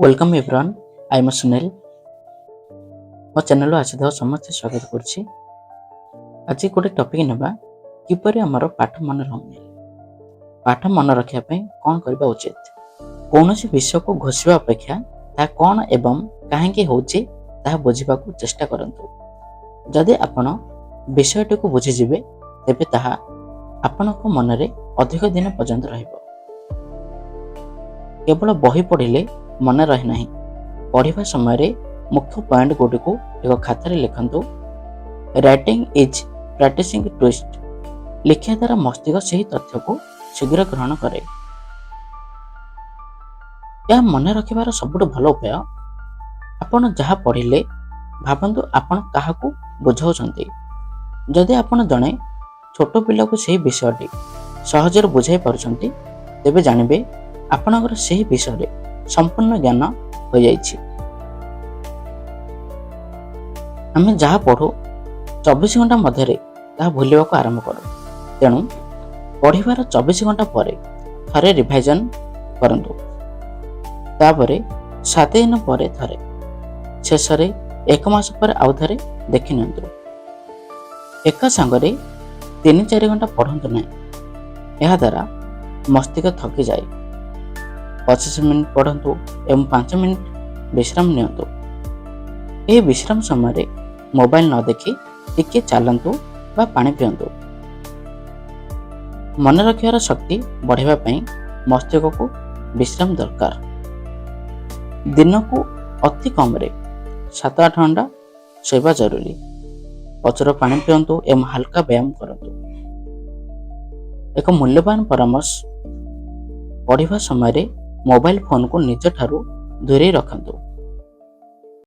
Welcome everyone I am Sunil मो channel आसी समस्त स्वागत करुच्ची। आज गोटे टॉपिक नेबा किपरि हमर पाठ मन रहने पाठ मन रखिया कौन करबा उचित। कौन सी विषय को घोषिबा अपेक्षा ता कौन एवं काहेकि होउची ता बुझिबा को चेष्टा करंतु। जदि आपण विषयटी को बुझी जिवे तेबे ताहा आपनक मनरे अधिक दिन पर्यंत रहइबो। केवल बही पढ़िले मन रहे नहीं। पढ़िबा समय मुख्य पॉइंट गुडी को एक खातारे लिखंतु। Writing is practicing twist. लिखिया द्वारा मस्तिष्क सही तथ्य को शीघ्र ग्रहण करे। यह मन रखिबार सबुठ भल उपाय आपण जहाँ पढ़िले भावंतु आपण काहाकू बुझाउछंती। जदि आपण जणे छोट पिला को सही विषयटी सहजरे बुझाई पारुछंती तेबे जानिबे आपणकर सही विषय संपूर्ण ज्ञान हो जाइछि। आमे जहाँ पढ़ू 24 घंटा मध्य भूलवा को आरंभ करूँ। तेणु पढ़िबार 24 घंटा पर थरे रिवाइजन करंतु। तापरे 7 दिन पर थरे शेषरे 1 मास पर आउ थरे देखि नियंतु। एक संगरे 3-4 घंटा पढ़ंतु नहीं। यह द्वारा मस्तिष्क थकी जाए। 25 मिनट पढ़ंतु एवं 5 मिनट विश्राम नियंतु। यह विश्राम समय मोबाइल न देखि टिके चलंतु बा पानी पियंतु। मन रखियार शक्ति बढ़ावा पई मस्तिष्क को विश्राम दरकार। दिन को अति कम रे 7-8 घंटा सोइबा जरूरी। प्रचुर पानी पियंतु एवं हल्का व्यायाम करंतु। एक मूल्यवान परामर्श पढ़िबा समय मोबाइल फोन को निज ठारू दूरे रखंतु।